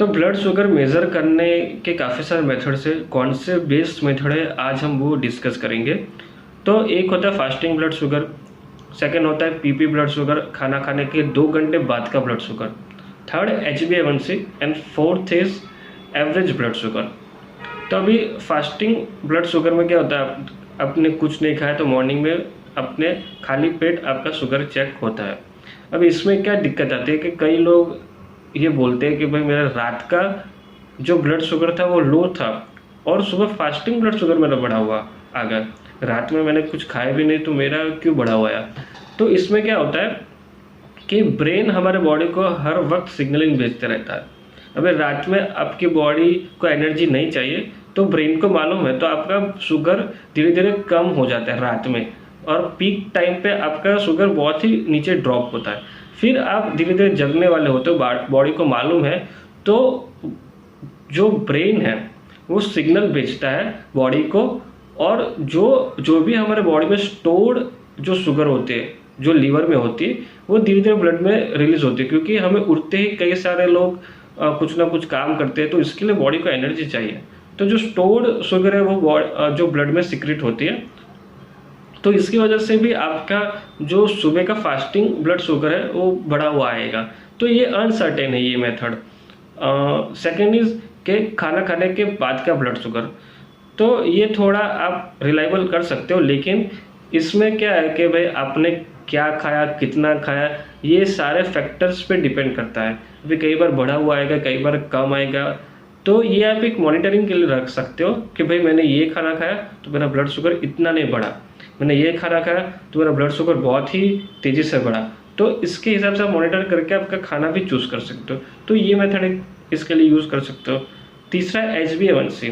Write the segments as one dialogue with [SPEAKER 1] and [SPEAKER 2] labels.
[SPEAKER 1] तो blood sugar measure करने के काफ़ी सारे मेथड्स है। कौन से बेस्ट मेथड है आज हम वो डिस्कस करेंगे। तो एक होता है फास्टिंग ब्लड शुगर, सेकंड होता है पीपी ब्लड शुगर, खाना खाने के 2 घंटे बाद का blood sugar, third HbA1c and fourth is average blood sugar. तो अभी फास्टिंग ब्लड शुगर में क्या होता है, आपने कुछ नहीं खाया तो मॉर्निंग में अपने खाली पेट आपका शुगर चेक होता है। अब इसमें क्या दिक्कत आती है कि कई लोग ये बोलते हैं कि भाई मेरा रात का जो ब्लड शुगर था वो लो था और सुबह फास्टिंग ब्लड शुगर मेरा बढ़ा हुआ आ गया, रात में मैंने कुछ खाया भी नहीं तो मेरा क्यों बढ़ा हुआ है। तो इसमें क्या होता है कि ब्रेन हमारे बॉडी को हर वक्त सिग्नलिंग भेजते रहता है। अगर रात में आपकी बॉडी को एनर्जी नहीं चाहिए तो ब्रेन को मालूम है, तो आपका शुगर धीरे धीरे कम हो जाता है रात में, और पीक टाइम पे आपका शुगर बहुत ही नीचे ड्रॉप होता है। फिर आप धीरे धीरे जगने वाले होते हो, बॉडी को मालूम है, तो जो ब्रेन है वो सिग्नल भेजता है बॉडी को, और जो भी हमारे बॉडी में स्टोर्ड जो शुगर होती है जो लीवर में होती है वो धीरे धीरे ब्लड में रिलीज होती है, क्योंकि हमें उठते ही कई सारे लोग कुछ ना कुछ काम करते हैं, तो इसके लिए बॉडी को एनर्जी चाहिए। तो जो स्टोर्ड शुगर है वो जो ब्लड में सिक्रेट होती है, तो इसकी वजह से भी आपका जो सुबह का फास्टिंग ब्लड शुगर है वो बढ़ा हुआ आएगा। तो ये अनसर्टेन है ये मेथड। सेकेंड इज के खाना खाने के बाद का ब्लड शुगर, तो ये थोड़ा आप रिलायबल कर सकते हो, लेकिन इसमें क्या है कि भाई आपने क्या खाया, कितना खाया, ये सारे फैक्टर्स पे डिपेंड करता है। अभी कई बार बढ़ा हुआ आएगा, कई बार कम आएगा, तो ये आप एक मॉनिटरिंग के लिए रख सकते हो कि भाई मैंने ये खाना खाया तो मेरा ब्लड शुगर इतना नहीं बढ़ा, मैंने ये खाना खाया तो मेरा ब्लड शुगर बहुत ही तेज़ी से बढ़ा। तो इसके हिसाब से आप मॉनिटर करके आपका खाना भी चूज़ कर सकते हो। तो ये मेथड इसके लिए यूज़ कर सकते हो। तीसरा HbA1c,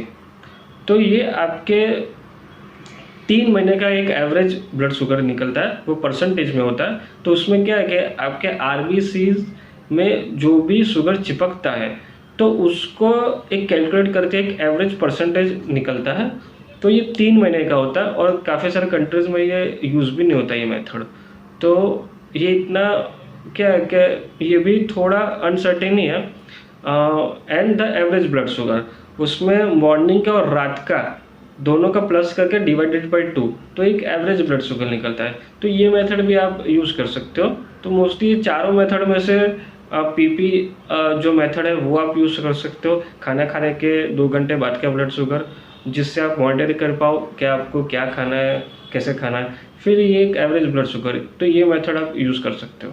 [SPEAKER 1] तो ये आपके 3 महीने का एक एवरेज ब्लड शुगर निकलता है, वो परसेंटेज में होता है। तो उसमें क्या है कि आपके RBCs में जो भी शुगर चिपकता है तो उसको एक कैलकुलेट करके एक एवरेज परसेंटेज निकलता है। तो ये 3 महीने का होता है और काफ़ी सारे कंट्रीज़ में ये यूज़ भी नहीं होता ये मेथड। तो ये इतना क्या है कि ये भी थोड़ा अनसर्टेन ही है। And the average blood sugar, उसमें मॉर्निंग का और रात का दोनों का प्लस करके डिवाइडेड बाई 2, तो एक एवरेज ब्लड शुगर निकलता है। तो ये मेथड भी आप यूज़ कर सकते हो। तो मोस्टली ये चारों मेथड में से पीपी जो मेथड है वो आप यूज़ कर सकते हो, खाना खाने के 2 घंटे बाद का ब्लड शुगर, जिससे आप मॉनिटर कर पाओ कि आपको क्या खाना है, कैसे खाना है। फिर ये एक एवरेज ब्लड शुगर, तो ये मेथड आप यूज़ कर सकते हो।